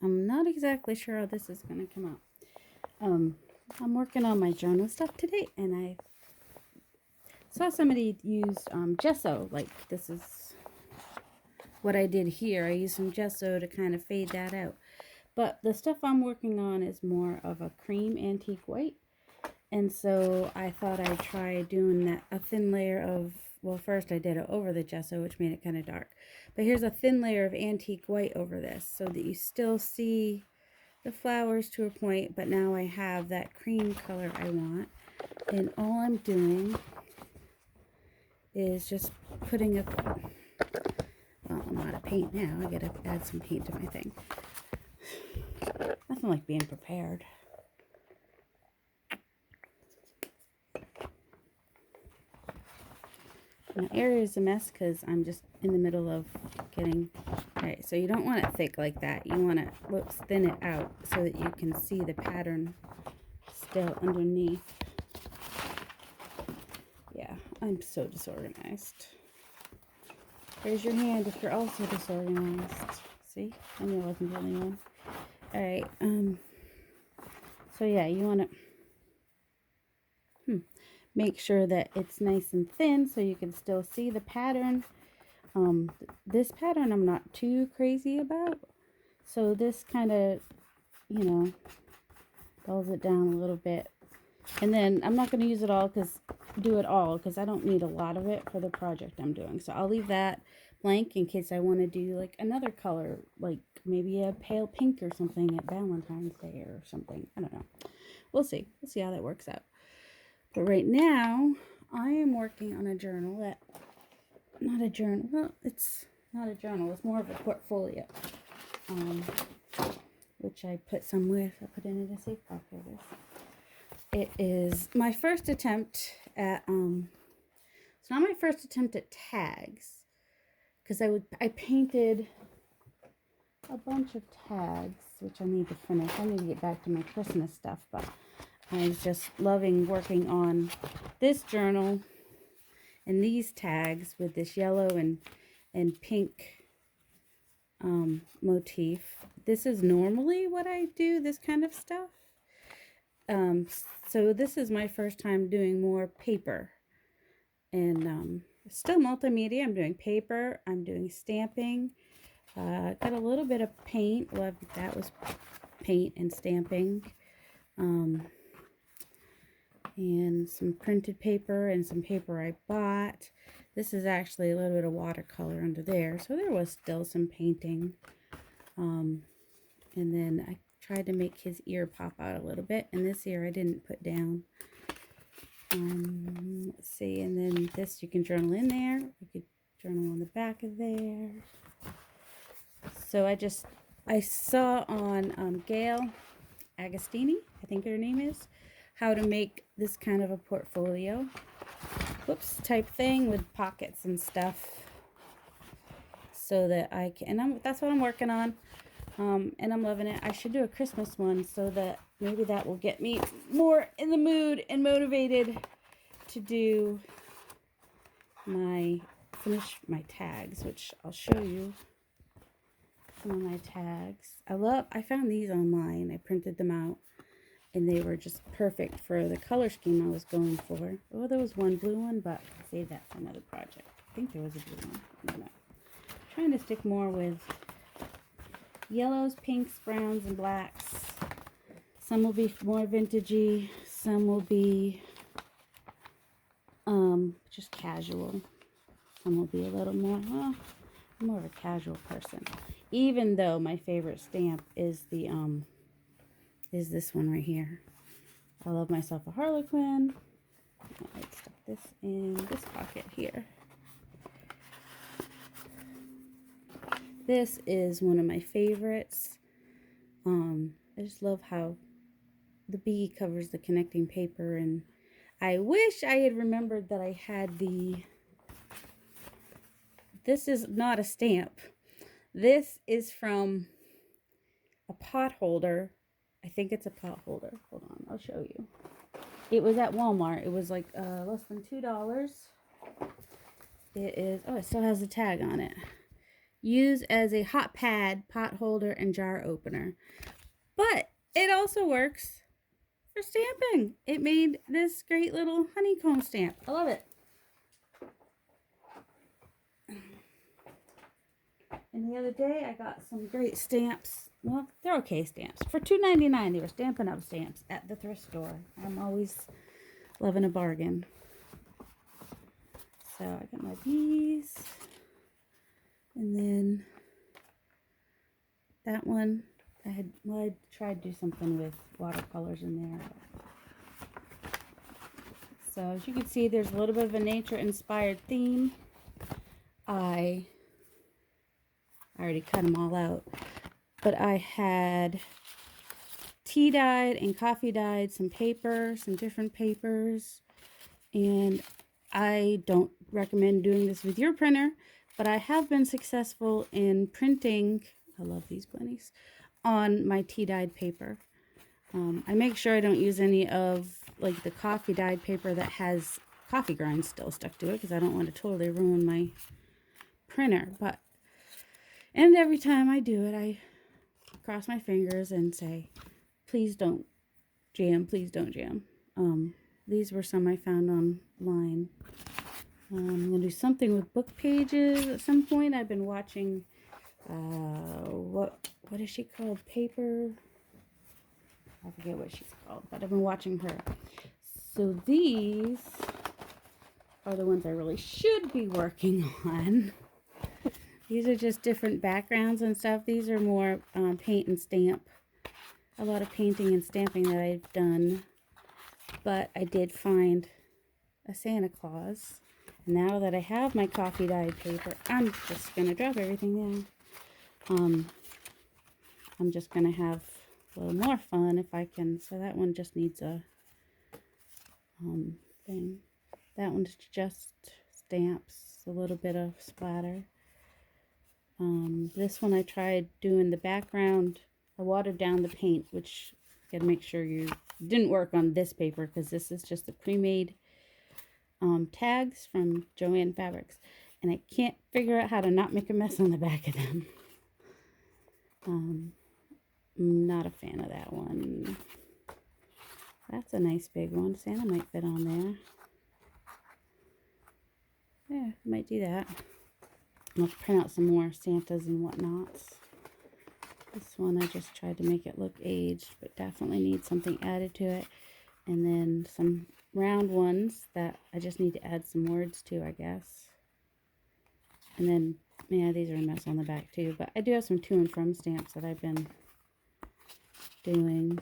I'm not exactly sure how this is going to come out. I'm working on my journal stuff today, and I saw somebody use gesso. Like, this is what I did here. I used some gesso to kind of fade that out. But the stuff I'm working on is more of a cream antique white. And so I thought I'd try doing that, a thin layer of, well, first I did it over the gesso, which made it kind of dark. But here's a thin layer of antique white over this so that you still see the flowers to a point, but now I have that cream color I want. And all I'm doing is just putting a, well, I'm out of paint now. I gotta add some paint to my thing. Nothing like being prepared. My area is a mess because I'm just in the middle of getting, alright, so you don't want it thick like that. You want to, thin it out so that you can see the pattern still underneath. Yeah, I'm so disorganized. Raise your hand if you're also disorganized. See? I knew I wasn't the only one. Alright, so yeah, you want to make sure that it's nice and thin so you can still see the pattern. This pattern I'm not too crazy about. So this kind of, you know, dulls it down a little bit. And then I'm not going to use it all because I don't need a lot of it for the project I'm doing. So I'll leave that blank in case I want to do like another color, like maybe a pale pink or something at Valentine's Day or something. I don't know. We'll see. We'll see how that works out. But right now, I am working on a journal that, not a journal, well, it's not a journal, it's more of a portfolio, which I put somewhere. I put it in a safe pocket. It is my first attempt at, it's not my first attempt at tags, because I painted a bunch of tags, which I need to finish. I need to get back to my Christmas stuff, but I was just loving working on this journal and these tags with this yellow and pink motif. This is normally what I do, this kind of stuff. So this is my first time doing more paper. And still multimedia. I'm doing paper. I'm doing stamping. Got a little bit of paint. Well, that was paint and stamping. And some printed paper and some paper I bought. This is actually a little bit of watercolor under there, so there was still some painting. And then I tried to make his ear pop out a little bit, and this ear I didn't put down. Let's see, and then this you can journal in there. You could journal on the back of there. So I saw on Gail Agostini, I think her name is, how to make this kind of a portfolio, type thing with pockets and stuff, so that I can, and that's what I'm working on, and I'm loving it. I should do a Christmas one so that maybe that will get me more in the mood and motivated to do finish my tags, which I'll show you some of my tags. I found these online. I printed them out. And they were just perfect for the color scheme I was going for. Oh, there was one blue one, but I'll save that for another project. I think there was a blue one. I don't know. I'm trying to stick more with yellows, pinks, browns, and blacks. Some will be more vintagey. Some will be just casual. Some will be a little more, well, I'm more of a casual person. Even though my favorite stamp is the is this one right here. I love myself a Harlequin. I might stuff this in this pocket here. This is one of my favorites. I just love how the bee covers the connecting paper, and I wish I had remembered that I had this is not a stamp. This is from a pot holder. I think it's a pot holder. Hold on, I'll show you. It was at Walmart. It was like less than $2. It is, oh, it still has a tag on it. use as a hot pad, pot holder, and jar opener. But it also works for stamping. It made this great little honeycomb stamp. I love it. And the other day I got some great stamps. Well, they're okay stamps. For $2.99, they were Stampin' Up! Stamps at the thrift store. I'm always loving a bargain. So I got my bees. And then that one, I tried to do something with watercolors in there. So as you can see, there's a little bit of a nature-inspired theme. I already cut them all out. But I had tea dyed and coffee dyed some paper, some different papers. And I don't recommend doing this with your printer, but I have been successful in printing, I love these bunnies, on my tea dyed paper. I make sure I don't use any of like the coffee dyed paper that has coffee grinds still stuck to it, because I don't want to totally ruin my printer. And every time I do it, I cross my fingers and say, please don't jam, please don't jam. These were some I found online. I'm going to do something with book pages at some point. I've been watching, what is she called? Paper? I forget what she's called, but I've been watching her. So these are the ones I really should be working on. These are just different backgrounds and stuff. These are more paint and stamp. A lot of painting and stamping that I've done. But I did find a Santa Claus. Now that I have my coffee dyed paper, I'm just going to drop everything down. I'm just going to have a little more fun if I can. So that one just needs a thing. That one's just stamps, a little bit of splatter. This one I tried doing the background. I watered down the paint, which you gotta make sure you didn't work on this paper, because this is just the pre-made tags from Joann Fabrics, and I can't figure out how to not make a mess on the back of them. I'm not a fan of that one. That's a nice big one. Santa might fit on there. Yeah, might do that. I'll print out some more Santas and whatnots. This one I just tried to make it look aged, but definitely needs something added to it. And then some round ones that I just need to add some words to, I guess. And then, yeah, these are a mess on the back too. But I do have some to and from stamps that I've been doing.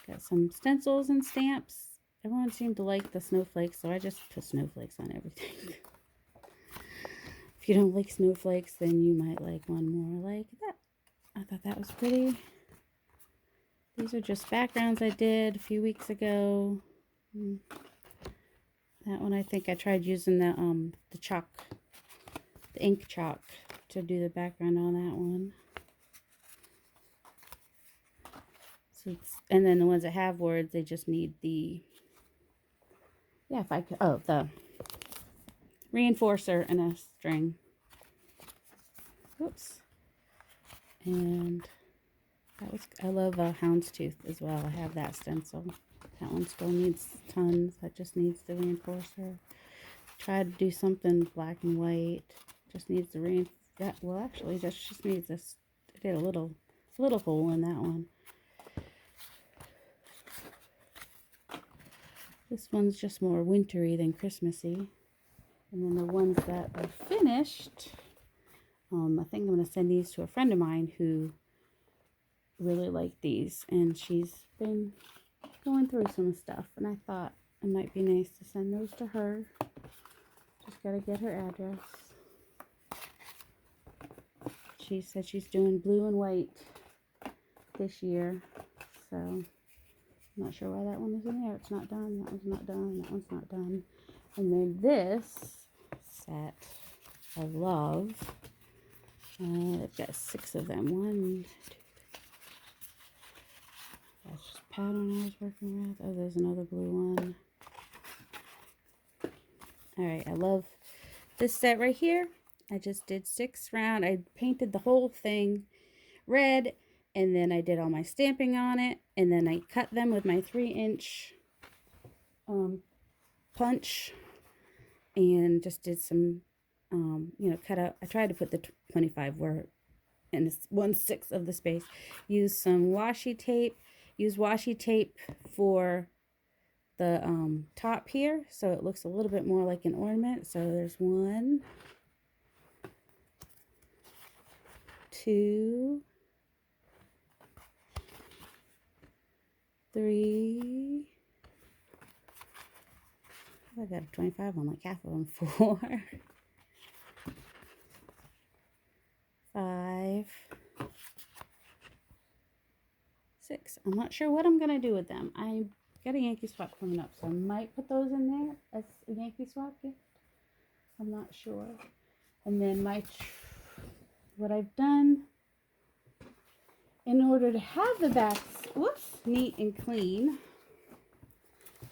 Got some stencils and stamps. Everyone seemed to like the snowflakes, so I just put snowflakes on everything. If you don't like snowflakes, then you might like one more like that. I thought that was pretty. These are just backgrounds I did a few weeks ago. That one I think I tried using the chalk, the ink chalk, to do the background on that one. So and then the ones that have words, they just need the, yeah, if I could, oh, the reinforcer and a string. Oops. And that was, I love Houndstooth as well. I have that stencil. That one still needs tons. That just needs the reinforcer. Tried to do something black and white. Just needs the well, actually, just needs this. I did a little hole in that one. This one's just more wintry than Christmassy. And then the ones that are finished, I think I'm going to send these to a friend of mine who really liked these. And she's been going through some stuff. And I thought it might be nice to send those to her. Just got to get her address. She said she's doing blue and white this year. So I'm not sure why that one is in there. It's not done. That one's not done. That one's not done. And then this set I love. I've got 6 of them. 1, 2, 3. That's just pattern I was working with. Oh, there's another blue one. Alright, I love this set right here. I just did 6 round. I painted the whole thing red, and then I did all my stamping on it, and then I cut them with my 3-inch punch, and just did some, cut out. I tried to put the 25 where and it's 1/6 of the space. Use some washi tape. Use washi tape for the top here, so it looks a little bit more like an ornament. So there's 1, 2, 3. I got a 25 on like half of them. 4, 5, 6. I'm not sure what I'm gonna do with them. I got a Yankee swap coming up, so I might put those in there as a Yankee swap gift. I'm not sure. And then what I've done in order to have the backs, neat and clean,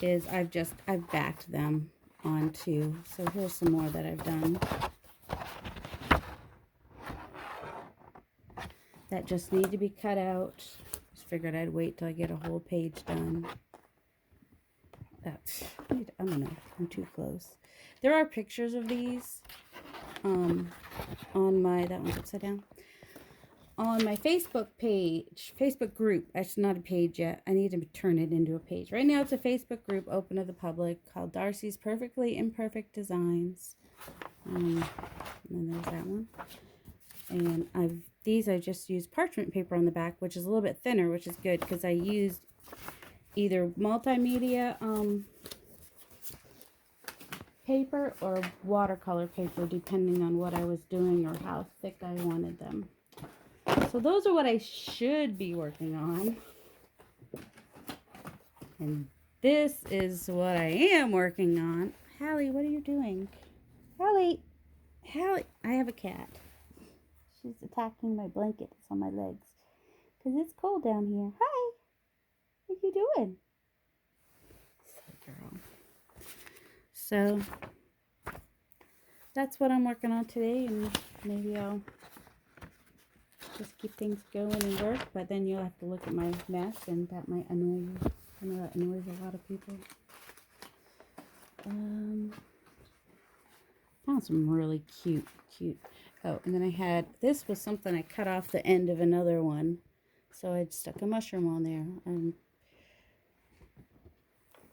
is I've backed them onto. So here's some more that I've done that just need to be cut out. Just figured I'd wait till I get a whole page done. I don't know, I'm too close. There are pictures of these on my, that one's upside down, on my Facebook page, Facebook group. It's not a page yet. I need to turn it into a page. Right now it's a Facebook group open to the public called Darcy's Perfectly Imperfect Designs. And then there's that one. And I just used parchment paper on the back, which is a little bit thinner, which is good because I used either multimedia paper or watercolor paper, depending on what I was doing or how thick I wanted them. So those are what I should be working on. And this is what I am working on. Hallie, what are you doing? Hallie, I have a cat. She's attacking my blanket that's on my legs because it's cold down here. Hi, what are you doing? Silly girl. So that's what I'm working on today, and maybe I'll just keep things going and work, but then you'll have to look at my mess, and that might annoy you. I know that annoys a lot of people. Found some really cute. Oh, and then I had, this was something I cut off the end of another one, so I stuck a mushroom on there, and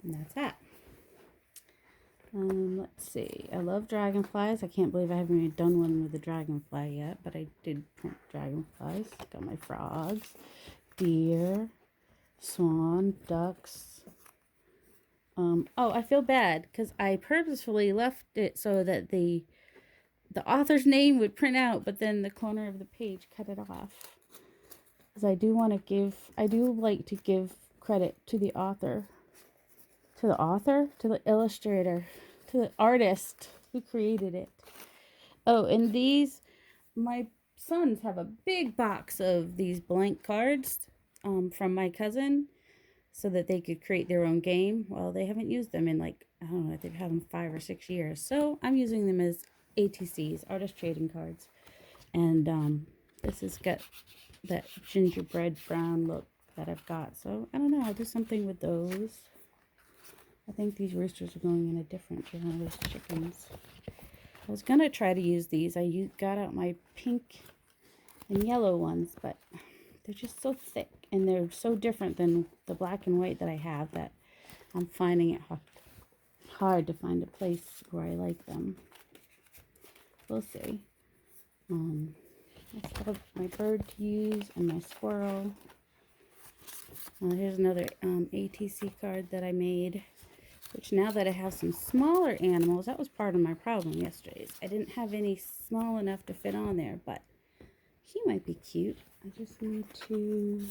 that's that. Let's see. I love dragonflies. I can't believe I haven't even done one with a dragonfly yet, but I did print dragonflies. Got my frogs, deer, swan, ducks. Oh, I feel bad because I purposefully left it so that the author's name would print out, but then the corner of the page cut it off. Because I do like to give credit to the author. To the illustrator, to the artist who created it. Oh, and these, my sons have a big box of these blank cards from my cousin so that they could create their own game. Well, they haven't used them in like, I don't know, they've had them 5 or 6 years. So I'm using them as ATCs, artist trading cards. And this has got that gingerbread brown look that I've got. So I don't know, I'll do something with those. I think these roosters are going in a different general as chickens. I was going to try to use these. I got out my pink and yellow ones, but they're just so thick. And they're so different than the black and white that I have that I'm finding it hard to find a place where I like them. We'll see. I still have my bird to use and my squirrel. Here's another ATC card that I made. Which now that I have some smaller animals, that was part of my problem yesterday. I didn't have any small enough to fit on there, but he might be cute. I just need to,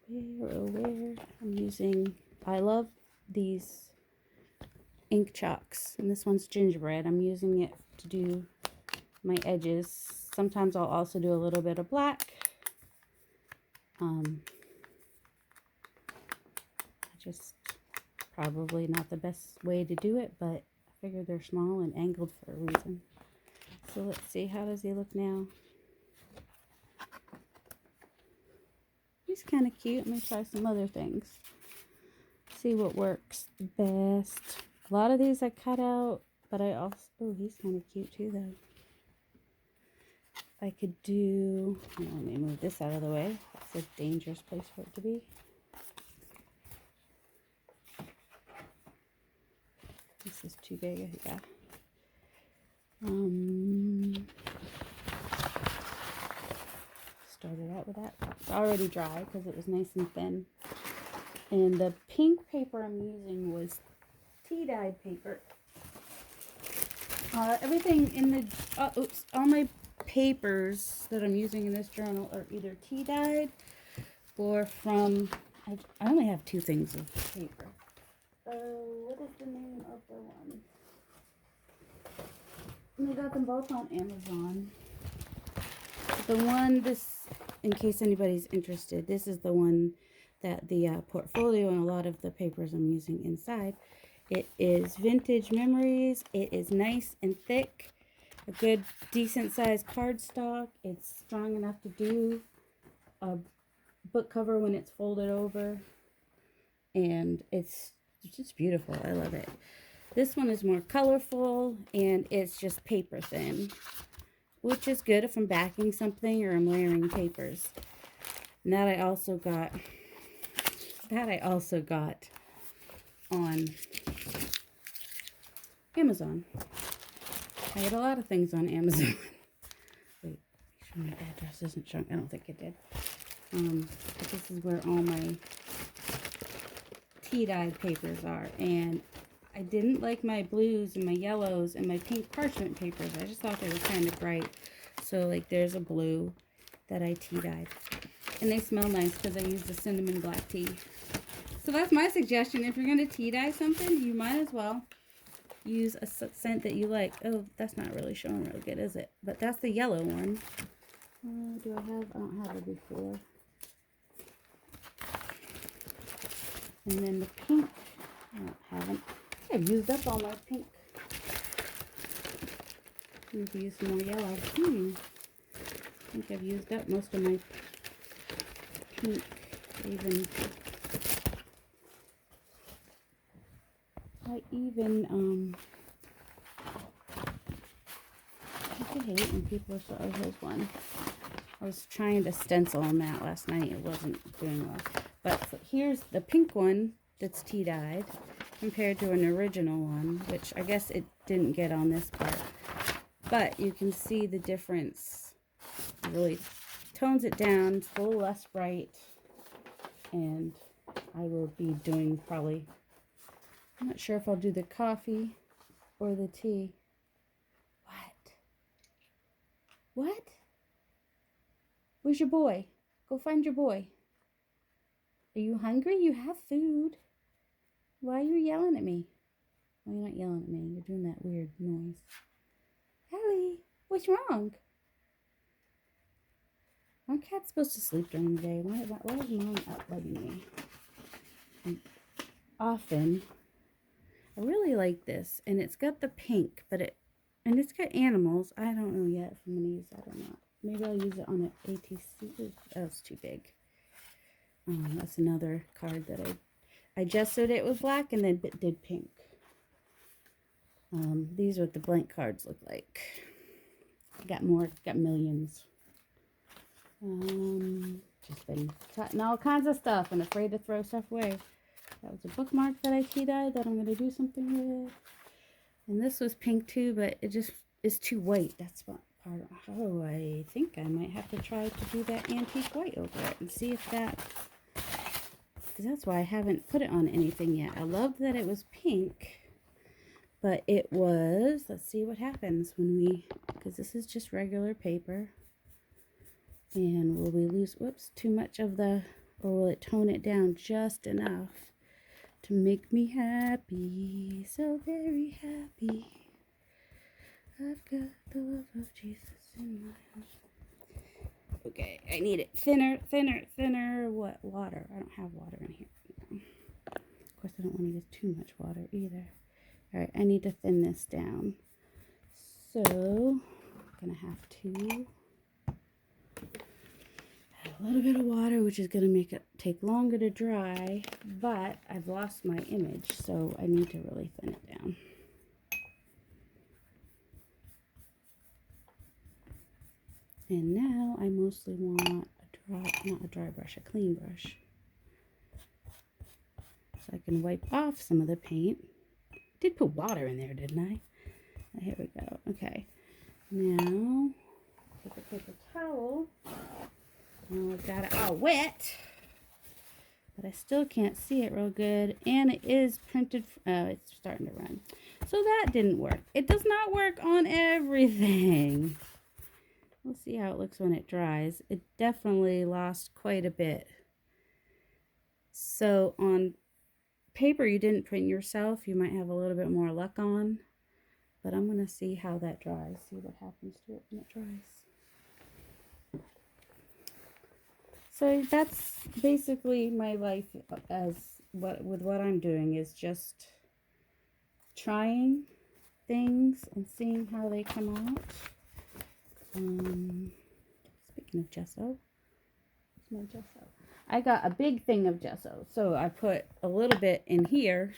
where? I love these ink chalks, and this one's gingerbread. I'm using it to do my edges. Sometimes I'll also do a little bit of black. Probably not the best way to do it, but I figured they're small and angled for a reason. So let's see, how does he look now? He's kind of cute. Let me try some other things. See what works best. A lot of these I cut out, but I also, oh, he's kind of cute too though. I could do, let me move this out of the way. That's a dangerous place for it to be. This is too big, yeah. Started out with that. It's already dry because it was nice and thin. And the pink paper I'm using was tea dyed paper. Everything in the, all my papers that I'm using in this journal are either tea dyed or from, I only have 2 things of paper. What is the name of the one? I got them both on Amazon. The one, in case anybody's interested, this is the one that the portfolio and a lot of the papers I'm using inside. It is Vintage Memories. It is nice and thick. A good, decent sized cardstock. It's strong enough to do a book cover when it's folded over. And it's just beautiful. I love it. This one is more colorful and it's just paper thin, which is good if I'm backing something or I'm layering papers. And that I also got on Amazon. I get a lot of things on Amazon. Wait, make sure my address isn't showing. I don't think it did. But this is where all my tea-dyed papers are. And I didn't like my blues and my yellows and my pink parchment papers. I just thought they were kind of bright. So, like, there's a blue that I tea-dyed. And they smell nice because I used the cinnamon black tea. So that's my suggestion. If you're going to tea dye something, you might as well use a scent that you like. Oh, that's not really showing real good, is it? But that's the yellow one. I don't have it before. And then the pink, I've used up all my pink. I need to use some more yellow. I think I've used up most of my pink. I hate when people are so, oh, here's one. I was trying to stencil on that last night. It wasn't doing well. But here's the pink one that's tea dyed compared to an original one, which I guess it didn't get on this part. But you can see the difference. It really tones it down. It's a little less bright. And I will be doing probably, I'm not sure if I'll do the coffee or the tea. What? Where's your boy? Go find your boy. Are you hungry? You have food. Why are you yelling at me? Well, you're not yelling at me. You're doing that weird noise. Ellie, what's wrong? Our cat's supposed to sleep during the day. Why is Mom out bugging me? And often, I really like this. And it's got the pink, and it's got animals. I don't know yet if I'm going to use that or not. Maybe I'll use it on an ATC. Ooh, that's too big. That's another card that I gessoed it with black and then did pink. These are what the blank cards look like. Got millions. Just been cutting all kinds of stuff and afraid to throw stuff away. That was a bookmark that I tea dyed that I'm going to do something with. And this was pink too, but it just is too white. That's what part of, oh, I think I might have to try to do that antique white over it and see if that, because that's why I haven't put it on anything yet. I loved that it was pink, but it was, let's see what happens when we, because this is just regular paper. And will we lose, whoops, too much of the, or will it tone it down just enough to make me happy, so very happy? I've got the love of Jesus in my heart. Okay, I need it thinner. What? Water. I don't have water in here. Of course, I don't want to use too much water either. All right, I need to thin this down. So, gonna have to add a little bit of water, which is gonna make it take longer to dry, but I've lost my image, so I need to really thin it down. And now I mostly want a dry, not a dry brush, a clean brush. So I can wipe off some of the paint. I did put water in there, didn't I? Here we go. Okay. Now, take a paper towel. Now I've got it all wet, but I still can't see it real good. And it is printed, it's starting to run. So that didn't work. It does not work on everything. We'll see how it looks when it dries. It definitely lost quite a bit. So on paper you didn't print yourself, you might have a little bit more luck on. But I'm going to see how that dries. See what happens to it when it dries. So that's basically my life with what I'm doing, is just trying things and seeing how they come out. Speaking of gesso, where's my gesso? I got a big thing of gesso, so I put a little bit in here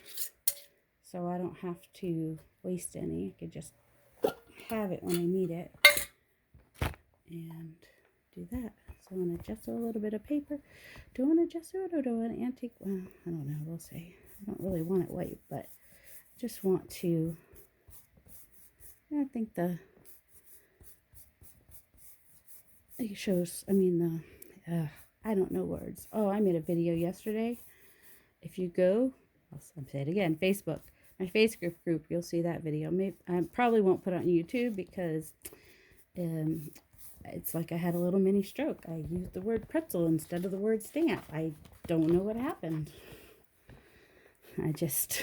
so I don't have to waste any. I could just have it when I need it and do that. So I want to gesso a little bit of paper. Do I want to gesso it or do I want an antique? Well, I don't know. We'll see. I don't really want it white, but I just want to. I think it shows. I mean I don't know words. Oh, I made a video yesterday. If you go, I'll say it again, Facebook. My Facebook group, you'll see that video. Maybe I probably won't put it on YouTube because it's like I had a little mini stroke. I used the word pretzel instead of the word stamp. I don't know what happened. I just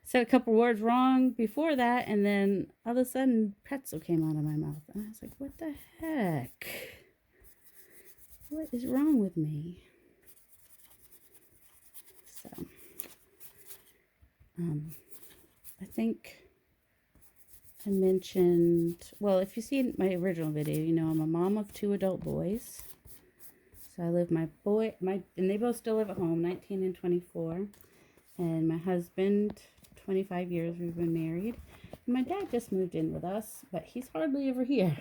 said a couple words wrong before that, and then all of a sudden pretzel came out of my mouth. And I was like, what the heck? What is wrong with me? So I think I mentioned, well, if you see my original video, you know I'm a mom of 2 adult boys. So I live and they both still live at home, 19 and 24. And my husband, 25 years we've been married. And my dad just moved in with us, but he's hardly ever here.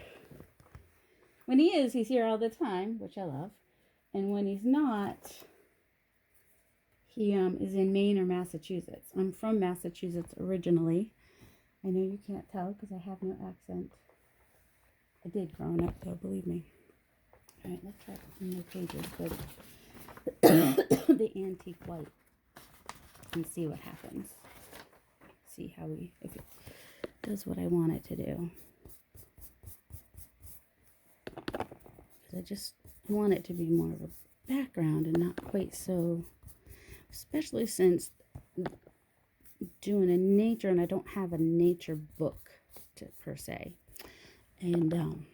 When he is, he's here all the time, which I love. And when he's not, he is in Maine or Massachusetts. I'm from Massachusetts originally. I know you can't tell because I have no accent. I did growing up though, believe me. All right, let's try some more pages with the antique white and see what happens. See how if it does what I want it to do. Because I just want it to be more of a background and not quite so, especially since doing a nature, and I don't have a nature book per se. And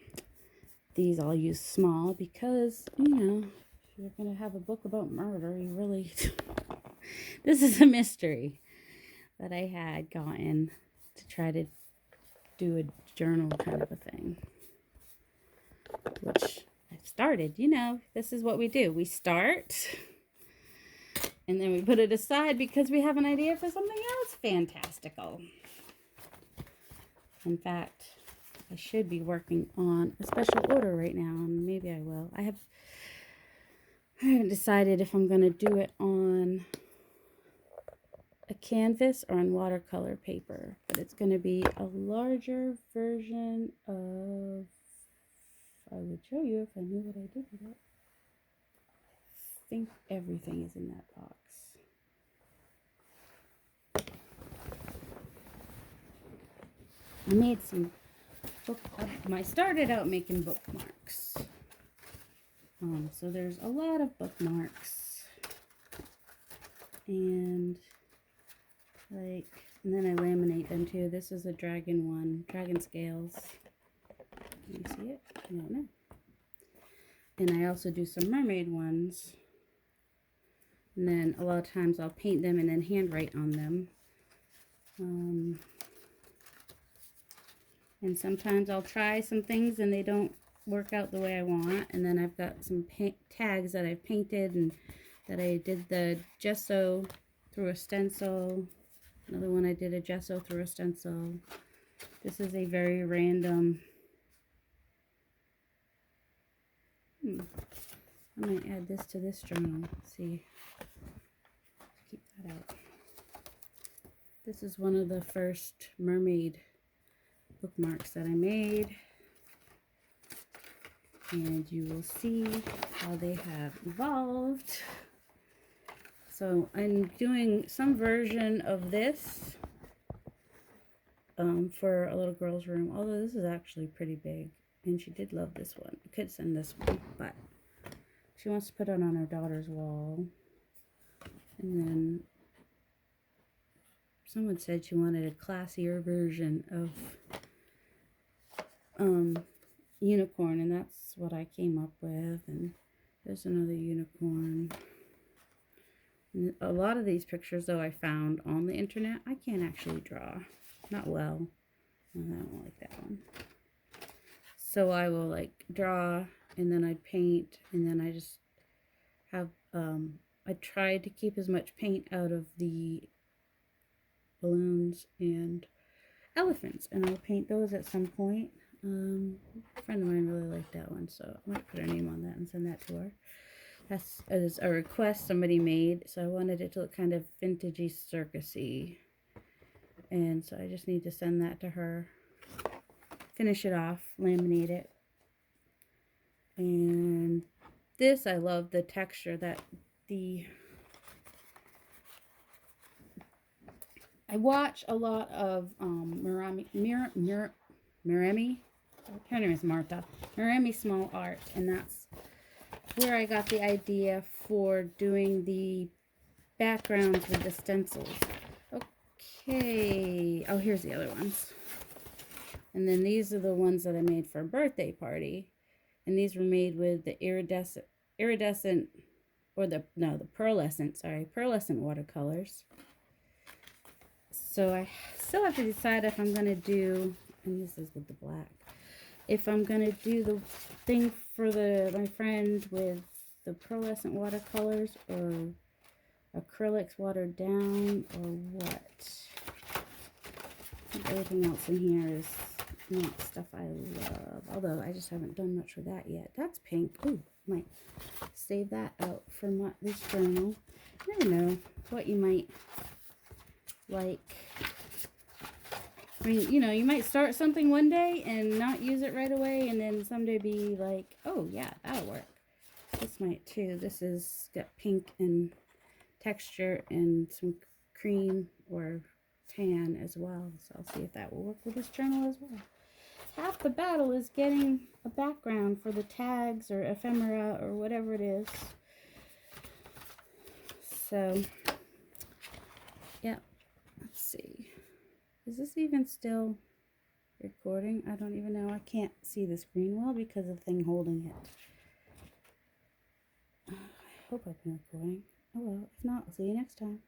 these I'll use small because, you know, if you're going to have a book about murder, you really, this is a mystery that I had gotten to try to do a journal kind of a thing, which I've started. You know, this is what we do. We start and then we put it aside because we have an idea for something else fantastical. In fact, I should be working on a special order right now, and maybe I will. I haven't decided if I'm going to do it on a canvas or on watercolor paper, but it's going to be a larger version of, I would show you if I knew what I did with it. I think everything is in that box. I made some I started out making bookmarks. So there's a lot of bookmarks. And then I laminate them too. This is a dragon one, dragon scales. Can you see it? I don't know. And I also do some mermaid ones. And then a lot of times I'll paint them and then handwrite on them. And sometimes I'll try some things and they don't work out the way I want. And then I've got some tags that I've painted and that I did the gesso through a stencil. Another one I did a gesso through a stencil. This is a very random. I might add this to this journal. Let's see. Keep that out. This is one of the first mermaid bookmarks that I made. And you will see how they have evolved. So I'm doing some version of this for a little girl's room. Although this is actually pretty big. And she did love this one. I could send this one, but she wants to put it on her daughter's wall. And then someone said she wanted a classier version of unicorn, and that's what I came up with. And there's another unicorn. And a lot of these pictures, though, I found on the internet. I can't actually draw. Not well. I don't like that one. So I will like draw, and then I paint, and then I just have, I tried to keep as much paint out of the balloons and elephants, and I'll paint those at some point. A friend of mine really liked that one, so I might put her name on that and send that to her. That's as a request somebody made, so I wanted it to look kind of vintagey, circusy, and so I just need to send that to her, finish it off, laminate it. And this, I love the texture that I watch a lot of Maremi, her name is Martha, Maremi Small Art, and that's where I got the idea for doing the backgrounds with the stencils. Okay, oh, here's the other ones. And then these are the ones that I made for a birthday party, and these were made with the pearlescent watercolors. So I still have to decide if I'm going to do, and this is with the black, if I'm going to do the thing for my friend with the pearlescent watercolors or acrylics watered down or what. Everything else in here is not stuff I love, although I just haven't done much with that yet. That's pink. Ooh, might save that out for this journal. I don't know what you might like. I mean, you know, you might start something one day and not use it right away, and then someday be like, oh yeah, that'll work. This might too. This is got pink and texture and some cream or tan as well. So I'll see if that will work with this journal as well. Half the battle is getting a background for the tags or ephemera or whatever it is. So, yeah, let's see. Is this even still recording? I don't even know. I can't see the screen well because of the thing holding it. I hope I've been recording. Oh well, if not, I'll see you next time.